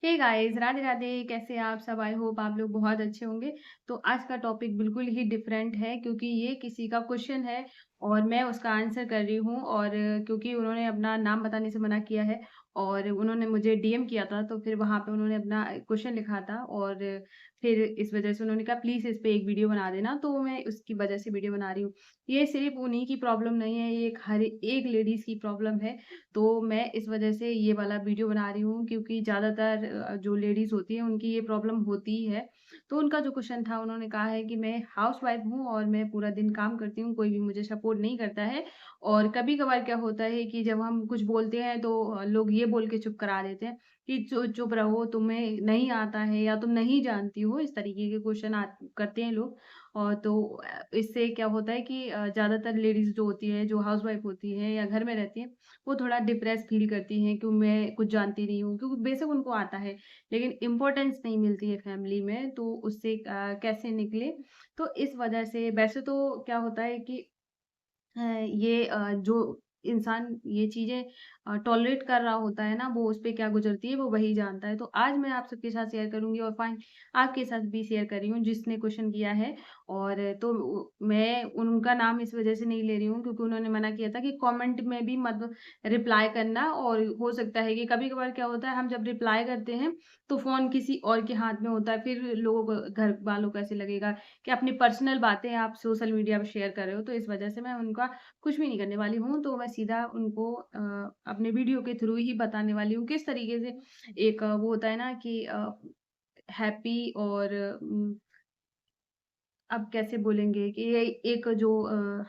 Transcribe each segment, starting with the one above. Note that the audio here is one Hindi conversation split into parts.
Hey guys, Radhe Radhe. कैसे हैं आप सब? आई होप आप लोग बहुत अच्छे होंगे। तो आज का टॉपिक बिल्कुल ही डिफरेंट है क्योंकि ये किसी का क्वेश्चन है और मैं उसका आंसर कर रही हूँ। और क्योंकि उन्होंने अपना नाम बताने से मना किया है और उन्होंने मुझे डीएम किया था, तो फिर वहाँ पे उन्होंने अपना क्वेश्चन लिखा था और फिर इस वजह से उन्होंने कहा प्लीज़ इस पे एक वीडियो बना देना, तो मैं उसकी वजह से वीडियो बना रही हूँ। ये सिर्फ़ उन्हीं की प्रॉब्लम नहीं है, ये एक हर एक लेडीज़ की प्रॉब्लम है। तो मैं इस वजह से ये वाला वीडियो बना रही हूँ क्योंकि ज़्यादातर जो लेडीज़ होती हैं उनकी ये प्रॉब्लम होती ही है। तो उनका जो क्वेश्चन था, उन्होंने कहा है कि मैं हाउसवाइफ़ हूँ और मैं पूरा दिन काम करती हूँ, कोई भी मुझे सपोर्ट नहीं करता है। और कभी-कभार क्या होता है कि जब हम कुछ बोलते हैं तो लोग ये बोल के चुप करा देते हैं कि चुप रहो, तुम्हें नहीं आता है या तुम नहीं जानती हो, इस तरीके के क्वेश्चन करते हैं लोग। और तो इससे क्या होता है कि ज़्यादातर लेडीज़ जो होती हैं, जो हाउसवाइफ़ होती हैं या घर में रहती हैं, वो थोड़ा डिप्रेस फ़ील करती हैं कि मैं कुछ जानती नहीं हूँ, क्योंकि बेशक उनको आता है, लेकिन इम्पोर्टेंस नहीं मिलती है फैमिली में, तो उससे कैसे निकले? तो इस वजह से वैसे तो क्या होता है कि ये जो इंसान ये चीज़ें टॉलरेट कर रहा होता है ना, वो उस पे क्या गुज़रती है, वो वही जानता है। तो आज मैं आप सबके साथ शेयर करूँगी और फाइन आपके साथ भी शेयर कर रही हूँ जिसने क्वेश्चन किया है। और तो मैं उनका नाम इस वज़ह से नहीं ले रही हूँ क्योंकि उन्होंने मना किया था कि कमेंट में भी मत रिप्लाई करना। और हो सकता है कि कभी-कभार क्या होता है, हम जब रिप्लाई करते हैं, तो फ़ोन किसी और के हाथ में होता है, फिर लोगों को, घर वालों को ऐसे लगेगा कि अपनी पर्सनल बातें आप सोशल मीडिया पे शेयर कर रहे हो। तो इस वज़ह से मैं उनका कुछ भी नहीं करने वाली हूँ, तो मैं सीधा उनको अपने वीडियो के थ्रू ही बताने वाली हूँ, किस तरीके से एक वो होता है ना कि हैप्पी और अब कैसे बोलेंगे कि ये एक जो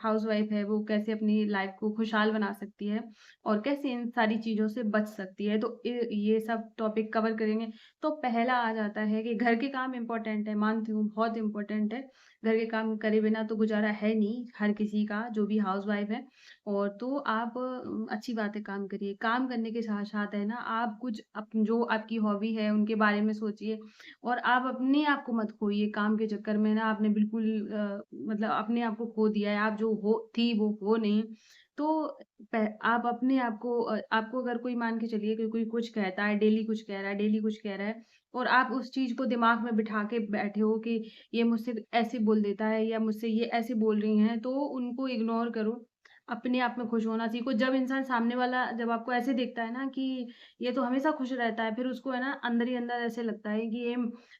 हाउसवाइफ़ है, वो कैसे अपनी लाइफ़ को खुशहाल बना सकती है और कैसे इन सारी चीज़ों से बच सकती है। तो ये सब टॉपिक कवर करेंगे। तो पहला आ जाता है कि घर के काम इम्पोर्टेंट है, मानती हूँ बहुत इम्पोर्टेंट है। घर के काम करे बिना तो गुज़ारा है नहीं हर किसी का, जो भी हाउसवाइफ़ है। और तो आप अच्छी बात है, काम करिए। काम करने के साथ-साथ है ना, आप कुछ जो आपकी हॉबी है, उनके बारे में सोचिए। और आप अपने आप को मत खोइए काम के चक्कर में ना। आपने बिल्कुल मतलब अपने आप को खो दिया है, आप जो हो थी वो हो नहीं। तो आप अपने आप को आपको अगर कोई, मान के चलिए कि कोई कुछ कहता है, डेली कुछ कह रहा है, डेली कुछ कह रहा है, और आप उस चीज़ को दिमाग में बिठा के बैठे हो कि ये मुझसे ऐसे बोल देता है या मुझसे ये ऐसे बोल रही हैं, तो उनको इग्नोर करो। अपने आप में खुश होना सीखो। जब इंसान सामने वाला जब आपको ऐसे देखता है ना कि ये तो हमेशा खुश रहता है, फिर उसको है ना अंदर ही अंदर ऐसे लगता है कि ये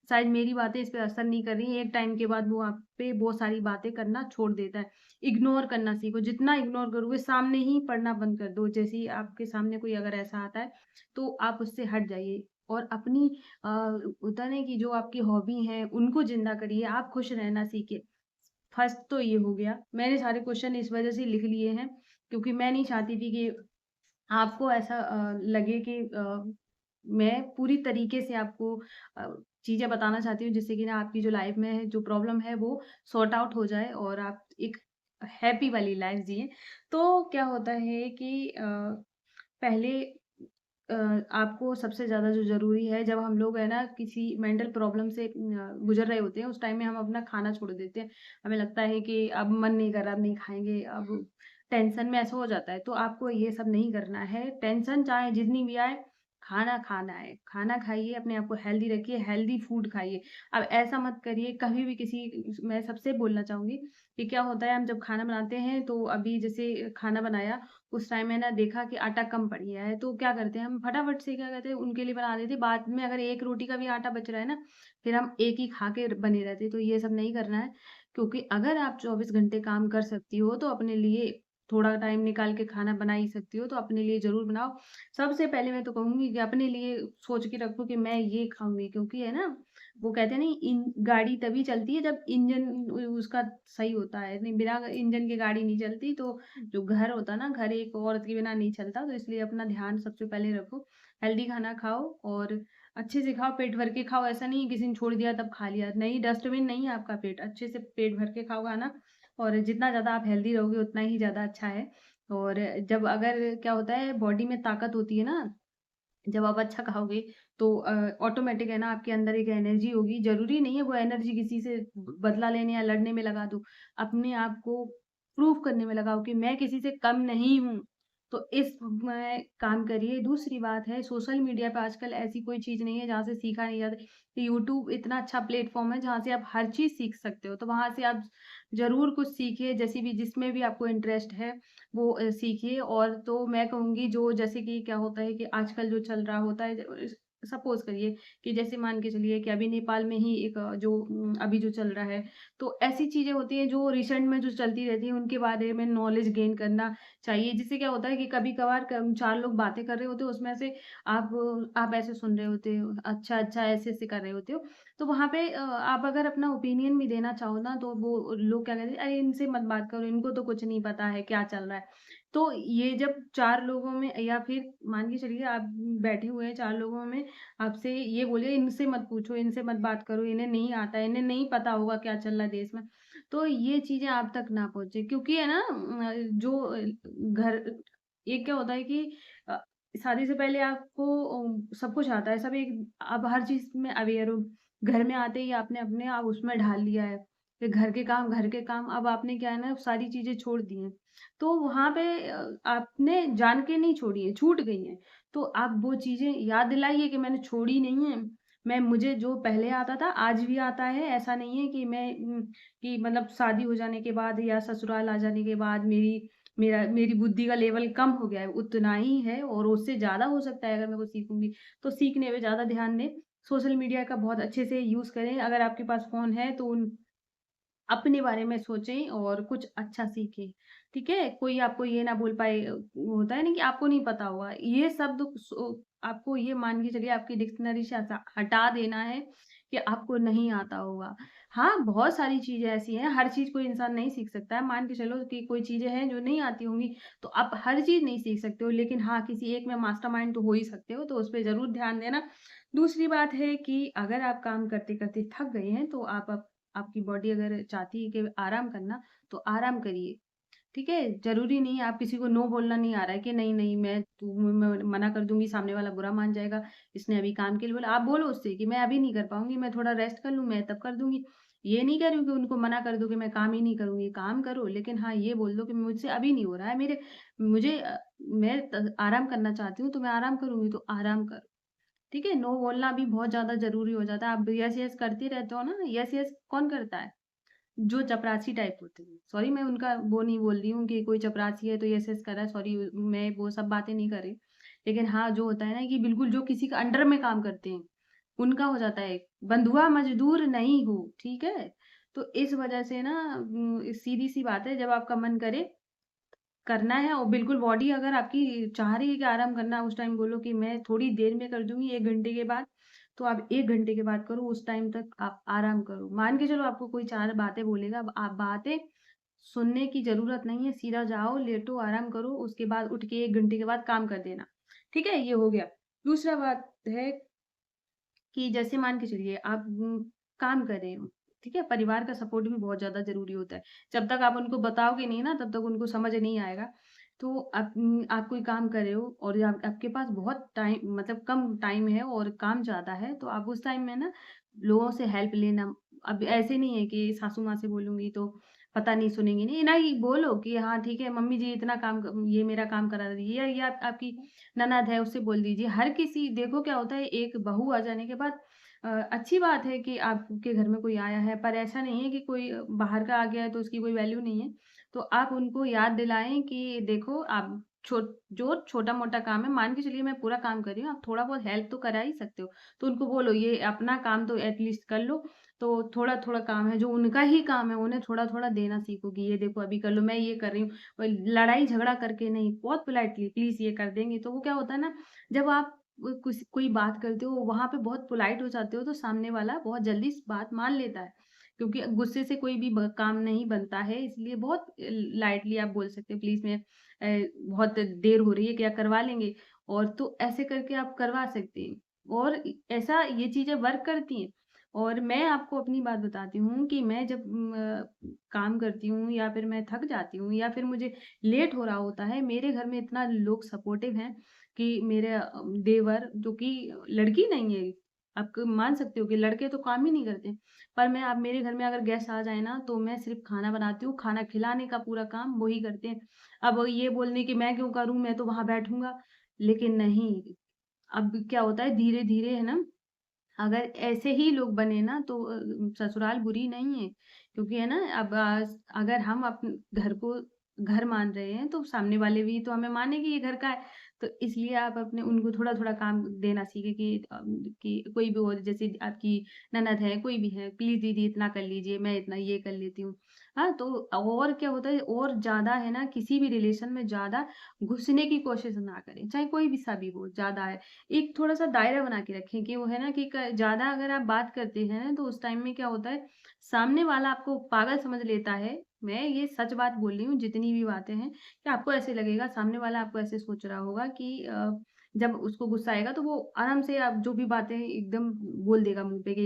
शायद मेरी बातें इस पे असर नहीं कर रही हैं। एक टाइम के बाद वो आप पे बहुत सारी बातें करना छोड़ देता है। इग्नोर करना सीखो, जितना इग्नोर करोगे सामने ही पढ़ना बंद कर दो। जैसे ही आपके सामने कोई अगर ऐसा आता है, तो आप उससे हट जाइए और अपनी होता है ना कि जो आपकी हॉबी है उनको ज़िंदा करिए, आप खुश रहना सीखिए। फर्स्ट तो ये हो गया। मैंने सारे क्वेश्चन इस वज़ह से लिख लिए हैं क्योंकि मैं नहीं चाहती थी कि आपको ऐसा लगे कि मैं पूरी तरीके से आपको अ, चीज़ें बताना चाहती हूँ जिससे कि ना आपकी जो लाइफ़ में जो प्रॉब्लम है वो सॉर्ट आउट हो जाए और आप एक हैप्पी वाली लाइफ़ जिएँ। तो क्या होता है कि पहले आपको सबसे ज़्यादा जो ज़रूरी है, जब हम लोग है ना किसी मेंटल प्रॉब्लम से गुज़र रहे होते हैं, उस टाइम में हम अपना खाना छोड़ देते हैं। हमें लगता है कि अब मन नहीं कर रहा, अब नहीं खाएँगे, अब टेंशन में ऐसा हो जाता है। तो आपको ये सब नहीं करना है। टेंशन चाहे जितनी भी आए, खाना खाना है। खाना खाइए, अपने आप को हेल्दी रखिए, हेल्दी फूड खाइए। अब ऐसा मत करिए कभी भी किसी, मैं सबसे बोलना चाहूँगी कि क्या होता है, हम जब खाना बनाते हैं तो अभी जैसे खाना बनाया, उस टाइम मैंने देखा कि आटा कम पड़ गया है, तो क्या करते हैं हम, फटाफट से क्या कहते हैं उनके लिए बना देते हैं। बाद में अगर 1 रोटी का भी आटा बच रहा है ना, फिर हम एक ही खा के बने रहते हैं। तो ये सब नहीं करना है, क्योंकि अगर आप 24 घंटे काम कर सकती हो, तो अपने लिए थोड़ा टाइम निकाल के खाना बना ही सकती हो, तो अपने लिए ज़रूर बनाओ। सबसे पहले मैं तो कहूँगी कि अपने लिए सोच के रखो कि मैं ये खाऊँगी, क्योंकि है ना, वो कहते हैं नहीं, गाड़ी तभी चलती है जब इंजन उसका सही होता है, नहीं बिना इंजन के गाड़ी नहीं चलती। तो जो घर होता है ना, घर एक औरत के बिना नहीं चलता, तो इसलिए अपना ध्यान सबसे पहले रखो। हेल्दी खाना खाओ और अच्छे से खाओ, पेट भर के खाओ। ऐसा नहीं किसी ने छोड़ दिया तब खा लिया, नहीं, डस्टबिन नहीं है आपका पेट। अच्छे से पेट भर के खाओ खाना, और जितना ज़्यादा आप हेल्दी रहोगे उतना ही ज़्यादा अच्छा है। और जब अगर क्या होता है, बॉडी में ताकत होती है ना, जब आप अच्छा खाओगे तो ऑटोमेटिक है ना आपके अंदर एक एनर्जी होगी। ज़रूरी नहीं है वो एनर्जी किसी से बदला लेने या लड़ने में लगा दो। अपने आप को प्रूव करने में लगाओ कि मैं किसी से कम नहीं हूँ। तो इस में काम करिए। दूसरी बात है, सोशल मीडिया पे आजकल ऐसी कोई चीज़ नहीं है जहाँ से सीखा नहीं जाता। यूट्यूब इतना अच्छा प्लेटफ़ॉर्म है जहाँ से आप हर चीज़ सीख सकते हो, तो वहाँ से आप ज़रूर कुछ सीखिए, जैसे भी जिसमें भी आपको इंटरेस्ट है वो सीखिए। और तो मैं कहूँगी, जो जैसे कि क्या होता है कि आजकल जो चल रहा होता है, सपोज़ करिए कि जैसे मान के चलिए कि अभी नेपाल में ही एक अभी जो चल रहा है, तो ऐसी चीज़ें होती हैं जो रिसेंट में जो चलती रहती हैं, उनके बारे में नॉलेज गेन करना चाहिए। जिससे क्या होता है कि कभी-कभार 4 लोग बातें कर रहे होते हो, उसमें से आप ऐसे सुन रहे होते हो, अच्छा, अच्छा ऐसे-ऐसे कर रहे होते हो। तो वहाँ पे आप अगर अपना ओपिनियन भी देना चाहो ना, तो वो लोग क्या कहते हैं, अरे इनसे मत बात करो, इनको तो कुछ नहीं पता है क्या चल रहा है। तो ये जब 4 लोगों में, या फिर मान के चलिए आप बैठे हुए हैं 4 लोगों में, आपसे ये बोले इनसे मत पूछो, इनसे मत बात करो, इन्हें नहीं आता है, इन्हें नहीं पता होगा क्या चल रहा है देश में। तो ये चीज़ें आप तक ना पहुँचे, क्योंकि है ना, जो घर एक क्या होता है कि अ, शादी से पहले आपको सब कुछ आता है, सब एक आप हर चीज़ में अवेयर हो। घर में आते ही आपने अपने आप उसमें ढाल लिया है। फिर घर के काम, अब आपने क्या है ना, सारी चीज़ें छोड़ दी हैं। तो वहाँ पे आपने जान के नहीं छोड़ी हैं, छूट गई हैं। तो आप वो चीज़ें याद दिलाइए कि मैंने छोड़ी नहीं है। मुझे जो पहले आता था, आज भी आता है। ऐसा नहीं है कि कि मतलब शादी हो जाने के बाद या ससुराल आ जाने के बाद मेरी बुद्धि का लेवल कम हो गया है, उतना ही है और उससे ज़्यादा हो सकता है अगर मैं वो सीखूँगी। तो सीखने पे ज़्यादा ध्यान दें, सोशल मीडिया का बहुत अच्छे से यूज़ करें। अगर आपके पास फ़ोन है तो उन अपने बारे में सोचें और कुछ अच्छा सीखें, ठीक है? कोई आपको ये ना बोल पाए, होता है ना कि आपको नहीं पता होगा, ये शब्द आपको ये मान के चलिए आपकी डिक्शनरी से हटा देना है कि आपको नहीं आता होगा। हाँ, बहुत सारी चीज़ें ऐसी हैं, हर चीज़ कोई इंसान नहीं सीख सकता है। मान के चलो कि कोई चीज़ें हैं जो नहीं आती होंगी, तो आप हर चीज़ नहीं सीख सकते हो, लेकिन हाँ, किसी एक में मास्टरमाइंड तो हो ही सकते हो, तो उस पे ज़रूर ध्यान देना। दूसरी बात है कि अगर आप काम करते-करते थक गए हैं, तो आपकी बॉडी अगर चाहती है कि आराम करना, तो आराम करिए, ठीक है? ज़रूरी नहीं है, आप किसी को नो बोलना नहीं आ रहा है कि नहीं, नहीं मैं मना कर दूँगी, सामने वाला बुरा मान जाएगा, इसने अभी काम के लिए बोला। आप बोलो उससे कि मैं अभी नहीं कर पाऊँगी, मैं थोड़ा रेस्ट कर लूँ, मैं तब कर दूँगी। ये नहीं कह रही हूँ कि उनको मना कर दो कि मैं काम ही नहीं करूँगी, काम करो, लेकिन हाँ, ये बोल दो कि मुझसे अभी नहीं हो रहा है, मैं आराम करना चाहती हूँ, तो मैं आराम करूँगी, तो आराम करो। ठीक है? नो बोलना भी बहुत ज़्यादा ज़रूरी हो जाता है। आप यस, यस करते रहते हो ना, यस, यस कौन करता है? जो चपरासी टाइप होते हैं। सॉरी, मैं उनका वो नहीं बोल रही हूँ कि कोई चपरासी है तो यस, यस कर रहा है, सॉरी मैं वो सब बातें नहीं कर रही। लेकिन हाँ, जो होता है ना कि बिल्कुल जो किसी के अंडर में काम करते हैं, उनका हो जाता है, बंधुआ मज़दूर नहीं हो, ठीक है? तो इस वज़ह से ना सीधी-सी बात है, जब आपका मन करे करना है और बिल्कुल बॉडी अगर आपकी चाह रही है कि आराम करना है, उस टाइम बोलो कि मैं थोड़ी देर में कर दूँगी 1 घंटे के बाद, तो आप 1 घंटे के बाद करो, उस टाइम तक आप आराम करो। मान के चलो आपको कोई 4 बातें बोलेगा, अब आप बातें सुनने की ज़रूरत नहीं है, सीधा जाओ, लेटो, आराम करो, उसके बाद उठ के 1 घंटे के बाद काम कर देना। ठीक है? ये हो गया। दूसरा बात है कि जैसे मान के चलिए आप काम कर रहे हो, ठीक है? परिवार का सपोर्ट भी बहुत ज़्यादा ज़रूरी होता है। जब तक आप उनको बताओगे नहीं ना, तब तक उनको समझ नहीं आएगा। तो आप कोई काम कर रहे हो और आपके पास बहुत टाइम, मतलब कम टाइम है और काम ज़्यादा है, तो आप उस टाइम में ना लोगों से हेल्प लेना। अब ऐसे नहीं है कि सासू माँ से बोलूँगी तो पता नहीं सुनेंगी, नहीं, नहीं बोलो कि हाँ, ठीक है मम्मी जी इतना काम क ये मेरा काम करा दीजिए, या ये आपकी ननद है उससे बोल दीजिए। हर किसी देखो क्या होता है, एक बहू आ जाने के बाद अच्छी बात है कि आपके घर में कोई आया है, पर ऐसा नहीं है कि कोई बाहर का आ गया है तो उसकी कोई वैल्यू नहीं है। तो आप उनको याद दिलाएँ कि देखो आप जो छोटा-मोटा काम है, मान के चलिए मैं पूरा काम कर रही हूँ, आप थोड़ा बहुत हेल्प तो करा ही सकते हो। तो उनको बोलो ये अपना काम तो एट लीस्ट कर लो, तो थोड़ा-थोड़ा काम है जो उनका ही काम है, उन्हें थोड़ा-थोड़ा देना सीखो कि ये देखो अभी कर लो, मैं ये कर रही हूँ। लड़ाई झगड़ा करके नहीं, बहुत पोलाइटली प्लीज़ ये कर देंगे, तो वो क्या होता है ना, जब आप कोई बात करते हो, वहाँ पे बहुत पोलाइट हो जाते हो, तो सामने वाला बहुत जल्दी बात मान लेता है। क्योंकि गुस्से से कोई भी काम नहीं बनता है, इसलिए बहुत लाइटली आप बोल सकते हैं, प्लीज़ बहुत देर हो रही है, क्या करवा लेंगे? और तो ऐसे करके आप करवा सकते हैं। और ऐसा ये चीज़ें वर्क करती हैं। और मैं आपको अपनी बात बताती हूँ कि मैं जब काम करती हूँ या फिर मैं थक जाती हूँ या फिर मुझे लेट हो रहा होता है, मेरे घर में इतना लोग सपोर्टिव हैं कि मेरे देवर जो कि लड़की नहीं है, आप मान सकते हो कि लड़के तो काम ही नहीं करते। पर मैं अब मेरे घर में अगर गेस्ट आ जाए ना, तो मैं सिर्फ़ खाना बनाती हूँ, खाना खिलाने का पूरा काम वो ही करते हैं। अब ये बोलने कि मैं क्यों करूँ, मैं तो वहाँ बैठूँगा, लेकिन नहीं, अब क्या होता है धीरे-धीरे है ना, अगर ऐसे ही लोग बने ना तो ससुराल बुरी नहीं है। क्योंकि है ना अब अगर हम घर को घर मान रहे हैं तो सामने वाले भी तो हमें माने कि ये घर का है। तो इसलिए आप अपने उनको थोड़ा-थोड़ा काम देना सीखें कि कोई भी हो, जैसे आपकी ननद है, कोई भी है, प्लीज़ दीदी इतना कर लीजिए, मैं इतना ये कर लेती हूँ। हाँ, तो और क्या होता है, और ज़्यादा है ना, किसी भी रिलेशन में ज़्यादा घुसने की कोशिश ना करें, चाहे कोई भी सा भी हो, ज़्यादा है। एक थोड़ा-सा दायरा बना के रखें कि वो है ना कि क ज़्यादा अगर आप बात करते हैं ना, तो उस टाइम में क्या होता है, सामने वाला आपको पागल समझ लेता है। मैं ये सच बात बोल रही हूँ, जितनी भी बातें हैं, कि आपको ऐसे लगेगा, सामने वाला आपको ऐसे सोच रहा होगा कि जब उसको गुस्सा आएगा तो वो आराम से आप जो भी बातें एकदम बोल देगा मुँह पे कि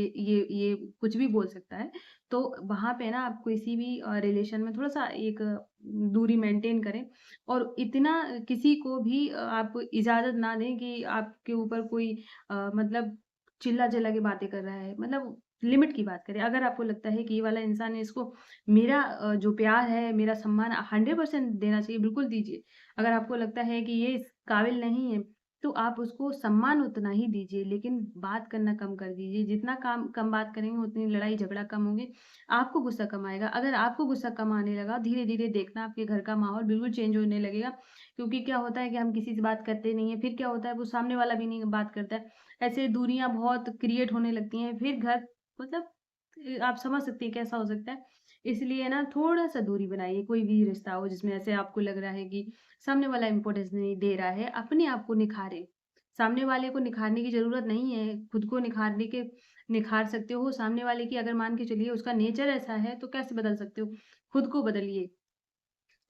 ये कुछ भी बोल सकता है। तो वहाँ पे ना आप किसी भी रिलेशन में थोड़ा-सा एक दूरी मेंटेन करें, और इतना किसी को भी आप इजाज़त ना दें कि आपके ऊपर कोई मतलब चिल्ला-चिल्ला के बातें कर रहा है। मतलब लिमिट की बात करें। अगर आपको लगता है कि ये वाला इंसान है, इसको मेरा जो प्यार है, मेरा सम्मान 100% देना चाहिए, बिल्कुल दीजिए। अगर आपको लगता है कि ये इस काबिल नहीं है, तो आप उसको सम्मान उतना ही दीजिए, लेकिन बात करना कम कर दीजिए। जितना कम बात करेंगे, उतनी लड़ाई-झगड़ा कम होंगे, आपको गुस्सा कम आएगा। अगर आपको गुस्सा कम आने लगा, धीरे-धीरे देखना आपके घर का माहौल बिल्कुल चेंज होने लगेगा। क्योंकि क्या होता है कि हम किसी से बात करते नहीं हैं, फिर क्या होता है, वो सामने वाला भी नहीं बात करता है। ऐसे दूरियाँ बहुत क्रिएट होने लगती हैं, फिर घर मतलब आप समझ सकती हैं कैसा हो सकता है। इसलिए ना थोड़ा-सा दूरी बनाइए, कोई भी रिश्ता हो जिसमें ऐसे आपको लग रहा है कि सामने वाला इम्पोर्टेंस नहीं दे रहा है, अपने आप को निखारें। सामने वाले को निखारने की ज़रूरत नहीं है, खुद को निखार सकते हो। सामने वाले की अगर मान के चलिए उसका नेचर ऐसा है, तो कैसे बदल सकते हो? खुद को बदलिए।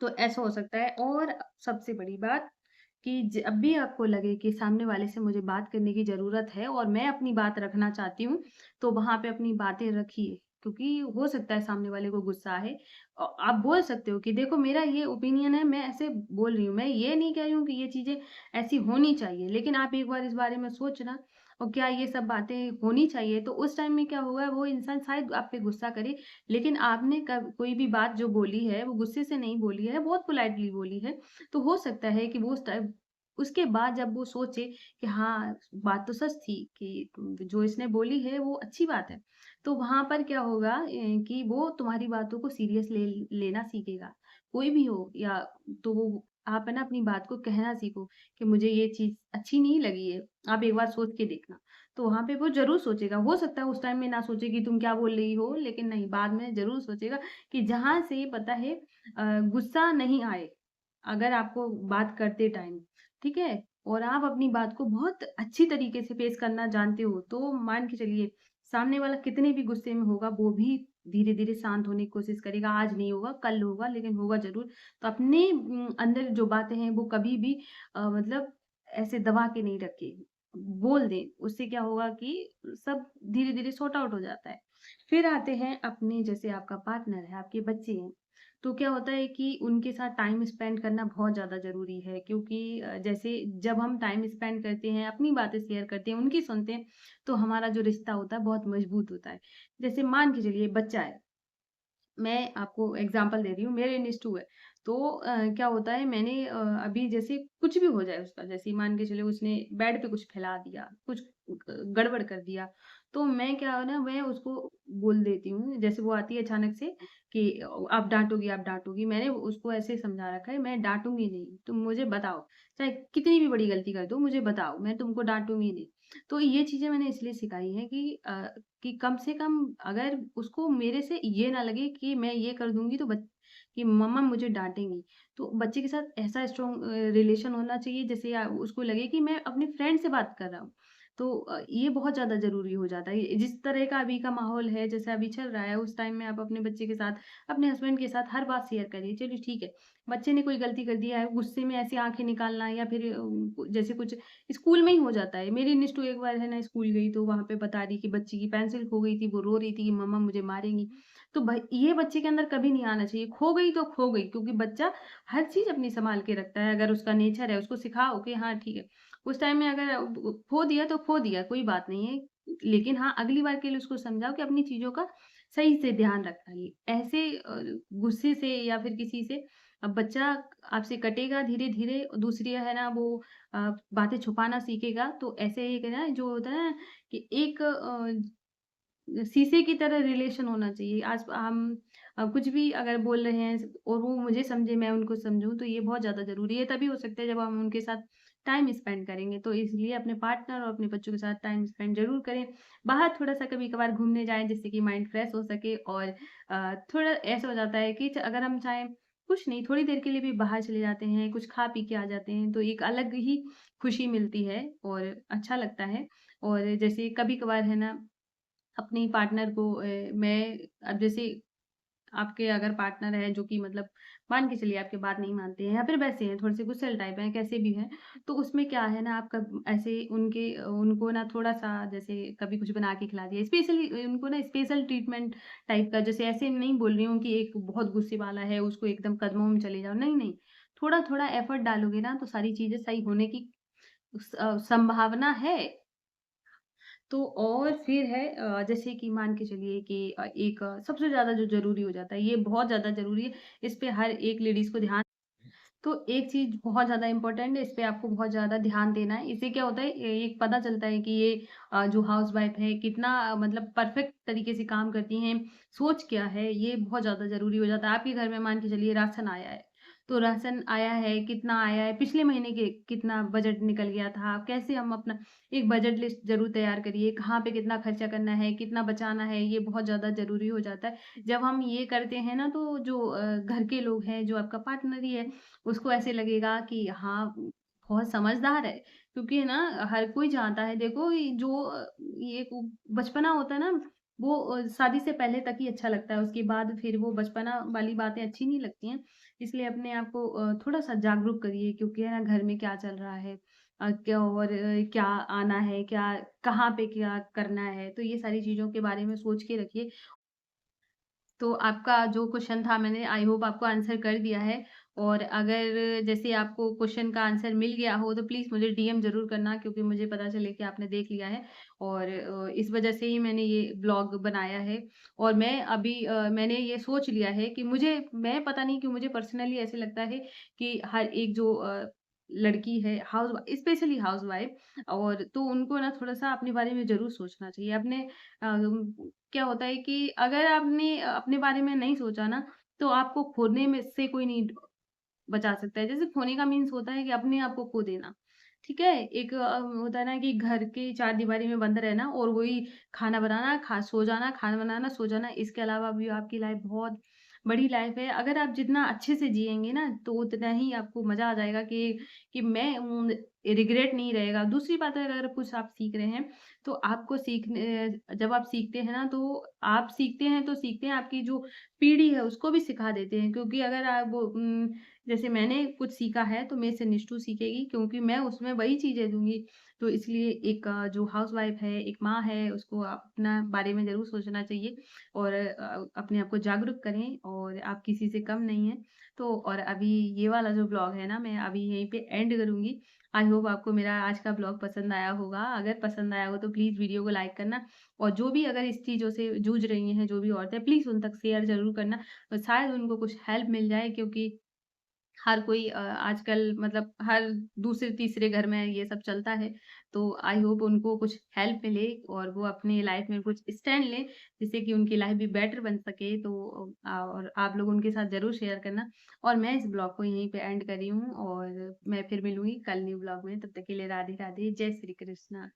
तो ऐसा हो सकता है। और सबसे बड़ी बात कि जब भी आपको लगे कि सामने वाले से मुझे बात करने की ज़रूरत है और मैं अपनी बात रखना चाहती हूँ, तो वहाँ पे अपनी बातें रखिए। क्योंकि हो सकता है सामने वाले को गुस्सा आए। आप बोल सकते हो कि देखो मेरा ये ओपिनियन है, मैं ऐसे बोल रही हूँ। मैं ये नहीं कह रही हूँ कि ये चीज़ें ऐसी होनी चाहिए, लेकिन आप एक बार इस बारे में सोचना, और क्या ये सब बातें होनी चाहिए? तो उस टाइम में क्या होगा, वो इंसान शायद आप पे गुस्सा करे, लेकिन आपने कब कोई भी बात जो बोली है, वो गुस्से से नहीं बोली है, बहुत पोलाइटली बोली है। तो हो सकता है कि वो उस टाइम उसके बाद जब वो सोचे कि हाँ, बात तो सच थी कि जो इसने बोली है वो अच्छी बात है। तो वहाँ पर क्या होगा कि वो तुम्हारी बातों को सीरियस लेना सीखेगा। कोई भी हो, या तो वो आप है ना अपनी बात को कहना सीखो कि मुझे ये चीज़ अच्छी नहीं लगी है, आप एक बार सोच के देखना। तो वहाँ पे वो ज़रूर सोचेगा। हो सकता है उस टाइम में ना सोचे कि तुम क्या बोल रही हो, लेकिन नहीं, बाद में ज़रूर सोचेगा कि जहाँ से पता है गुस्सा नहीं आए, अगर आपको बात करते टाइम, ठीक है? और आप अपनी बात को बहुत अच्छी तरीके से पेश करना जानते हो, तो मान के चलिए सामने वाला कितने भी गुस्से में होगा, वो भी धीरे-धीरे शांत होने की कोशिश करेगा। आज नहीं होगा, कल होगा, लेकिन होगा ज़रूर। तो अपने अंदर जो बातें हैं, वो कभी भी मतलब ऐसे दबा के नहीं रखें, बोल दें। उससे क्या होगा कि सब धीरे-धीरे सॉर्ट आउट हो जाता है। फिर आते हैं अपने, जैसे आपका पार्टनर है, आपके बच्चे हैं, तो क्या होता है कि उनके साथ टाइम स्पेंड करना बहुत ज़्यादा ज़रूरी है। क्योंकि जैसे जब हम टाइम स्पेंड करते हैं, अपनी बातें शेयर करते हैं, उनकी सुनते हैं, तो हमारा जो रिश्ता होता है बहुत मज़बूत होता है। जैसे मान के चलिए बच्चा है, मैं आपको एग्ज़ाम्पल दे रही हूँ, मेरे इन टू है। तो क्या होता है, मैंने अभी जैसे कुछ भी हो जाए उसका, जैसे मान के चलिए उसने बेड पे कुछ फैला दिया, कुछ गड़बड़ कर दिया, तो मैं क्या है ना, मैं उसको बोल देती हूँ। जैसे वो आती है अचानक से कि आप डाँटोगी, आप डाँटोगी। मैंने उसको ऐसे समझा रखा है, मैं डाँटूँगी नहीं, तुम मुझे बताओ, चाहे कितनी भी बड़ी गलती कर दो, मुझे बताओ, मैं तुमको डाँटूँगी नहीं। तो ये चीज़ें मैंने इसलिए सिखाई हैं कि कम से कम अगर उसको मेरे से ये ना लगे कि मैं ये कर दूँगी तो कि मम्मा मुझे डाँटेंगी। तो बच्चे के साथ ऐसा स्ट्रॉन्ग रिलेशन होना चाहिए, जैसे उसको लगे कि मैं अपने फ्रेंड से बात कर रहा हूँ। तो ये बहुत ज़्यादा ज़रूरी हो जाता है। जिस तरह का अभी का माहौल है, जैसे अभी चल रहा है, उस टाइम में आप अपने बच्चे के साथ, अपने हस्बैंड के साथ हर बात शेयर करिए। चलिए ठीक है, बच्चे ने कोई गलती कर दिया है, गुस्से में ऐसी आँखें निकालना, या फिर जैसे कुछ स्कूल में ही हो जाता है। मेरी निष्ठू एक बार है ना स्कूल गई, तो वहाँ पे बता रही कि बच्ची की पेंसिल खो गई थी, वो रो रही थी कि मम्मा मुझे मारेंगी। तो भाई ये बच्चे के अंदर कभी नहीं आना चाहिए, खो गई तो खो गई, क्योंकि बच्चा हर चीज़ अपनी सँभाल के रखता है। अगर उसका नेचर है, उसको सिखाओ कि हाँ ठीक है, उस टाइम में अगर खो दिया तो खो दिया, कोई बात नहीं है। लेकिन हाँ, अगली बार के लिए उसको समझाओ कि अपनी चीज़ों का सही से ध्यान रखना है। ऐसे गुस्से से या फिर किसी से अब बच्चा आपसे कटेगा धीरे-धीरे, दूसरी है ना वो बातें छुपाना सीखेगा, तो ऐसे ही ना जो होता है ना कि एक शीशे की तरह रिलेशन होना चाहिए। आज हम कुछ भी अगर बोल रहे हैं और वो मुझे समझे, मैं उनको समझूँ, तो ये बहुत ज़्यादा ज़रूरी है। तभी हो सकता है जब हम उनके साथ टाइम स्पेंड करेंगे। तो इसलिए अपने पार्टनर और अपने बच्चों के साथ टाइम स्पेंड ज़रूर करें। बाहर थोड़ा-सा कभी-कभार घूमने जाएँ जिससे कि माइंड फ्रेश हो सके और थोड़ा ऐसा हो जाता है कि अगर हम चाहें कुछ नहीं, थोड़ी देर के लिए भी बाहर चले जाते हैं, कुछ खा पी के आ जाते हैं, तो एक अलग ही खुशी मिलती है और अच्छा लगता है। और जैसे कभी-कभार है ना अपनी पार्टनर को मैं अब जैसे आपके अगर पार्टनर है जो कि मतलब मान के चलिए आपकी बात नहीं मानते हैं या फिर वैसे हैं थोड़े से गुस्सैल टाइप हैं, कैसे भी हैं, तो उसमें क्या है ना आपका ऐसे उनको ना थोड़ा-सा जैसे कभी कुछ बना के खिला दिया, स्पेशली उनको ना स्पेशल ट्रीटमेंट टाइप का, जैसे ऐसे नहीं बोल रही हूँ कि एक बहुत गुस्से वाला है उसको एकदम कदमों में चले जाओ, नहीं-नहीं। थोड़ा-थोड़ा एफर्ट डालोगे ना तो सारी चीज़ें सही होने की संभावना है। तो और फिर है जैसे कि मान के चलिए कि एक सबसे ज़्यादा जो ज़रूरी हो जाता है, ये बहुत ज़्यादा ज़रूरी है, इस पे हर एक लेडीज़ को ध्यान तो एक चीज़ बहुत ज़्यादा इम्पोर्टेंट है, इस पे आपको बहुत ज़्यादा ध्यान देना है। इससे क्या होता है एक पता चलता है कि ये जो हाउसवाइफ़ है कितना मतलब परफेक्ट तरीके से काम करती हैं, सोच क्या है, ये बहुत ज़्यादा ज़रूरी हो जाता है। आपके घर में मान के चलिए राशन आया है, तो राशन आया है, कितना आया है, पिछले महीने के कितना बजट निकल गया था, कैसे हम अपना एक बजट लिस्ट ज़रूर तैयार करिए, कहाँ पे कितना खर्चा करना है, कितना बचाना है, ये बहुत ज़्यादा ज़रूरी हो जाता है। जब हम ये करते हैं ना तो जो घर के लोग हैं, जो आपका पार्टनर ही है, उसको ऐसे लगेगा कि हाँ, बहुत समझदार है। क्योंकि है ना हर कोई जानता है देखो ये जो ये बचपना होता है ना वो शादी से पहले तक ही अच्छा लगता है, उसके बाद फिर वो बचपना वाली बातें अच्छी नहीं लगती हैं। इसलिए अपने आप को थोड़ा-सा जागरूक करिए क्योंकि है ना घर में क्या चल रहा है क्या और क्या आना है, क्या कहाँ पे क्या करना है, तो ये सारी चीज़ों के बारे में सोच के रखिए। तो आपका जो क्वेश्चन था मैंने आई होप आपको आंसर कर दिया है और अगर जैसे आपको क्वेश्चन का आंसर मिल गया हो तो प्लीज़ मुझे डीएम ज़रूर करना क्योंकि मुझे पता चले कि आपने देख लिया है और इस वजह से ही मैंने ये ब्लॉग बनाया है और मैं अभी मैंने ये सोच लिया है कि मैं पता नहीं क्यों मुझे पर्सनली ऐसे लगता है कि हर एक जो लड़की है स्पेशली हाउसवाइफ और तो उनको ना थोड़ा-सा अपने बारे में ज़रूर सोचना चाहिए। क्या होता है कि अगर आपने अपने बारे में नहीं सोचा ना, तो आपको खोने में से कोई नहीं बचा सकता है। जैसे खोने का मीन्स होता है कि अपने आप को खो देना, ठीक है? एक होता है ना कि घर की चारदीवारी में बंद रहना और वही खाना बनाना, सो जाना, खाना बनाना, सो जाना। इसके अलावा भी आपकी लाइफ़ बहुत बड़ी लाइफ़ है। अगर आप जितना अच्छे से जिएँगे ना, तो उतना ही आपको मज़ा आ जाएगा कि मैं हूँ, रिग्रेट नहीं रहेगा। दूसरी बात है अगर कुछ आप सीख रहे हैं, तो आपको जब आप सीखते हैं ना, तो आप सीखते हैं आपकी जो पीढ़ी है उसको भी सिखा देते हैं क्योंकि अगर आप जैसे मैंने कुछ सीखा है तो मेरे से निष्ठु सीखेगी क्योंकि मैं उसमें वही चीज़ें दूँगी। तो इसलिए एक जो हाउसवाइफ़ है, एक माँ है, उसको अपना बारे में ज़रूर सोचना चाहिए और अपने आप को जागरूक करें और आप किसी से कम नहीं हैं। तो और अभी ये वाला जो ब्लॉग है ना, मैं अभी यहीं पे एंड करूँगी। आई होप आपको मेरा आज का ब्लॉग पसंद आया होगा। अगर पसंद आया हो तो प्लीज़ वीडियो को लाइक करना और जो भी अगर इस चीज़ों से जूझ रही हैं, जो भी औरतें, प्लीज़ उन तक शेयर ज़रूर करना। शायद उनको कुछ हेल्प मिल जाए क्योंकि हर कोई आजकल मतलब हर दूसरे-तीसरे घर में ये सब चलता है। तो आई होप उनको कुछ हेल्प मिले और वो अपनी लाइफ़ में कुछ स्टैंड लें, जिससे कि उनकी लाइफ़ भी बेटर बन सके। तो और आप लोग उनके साथ ज़रूर शेयर करना और मैं इस ब्लॉग को यहीं पे एंड कर रही हूँ और मैं फिर मिलूँगी कल न्यू ब्लॉग में। तब तक के लिए राधे-राधे, जय श्री कृष्णा।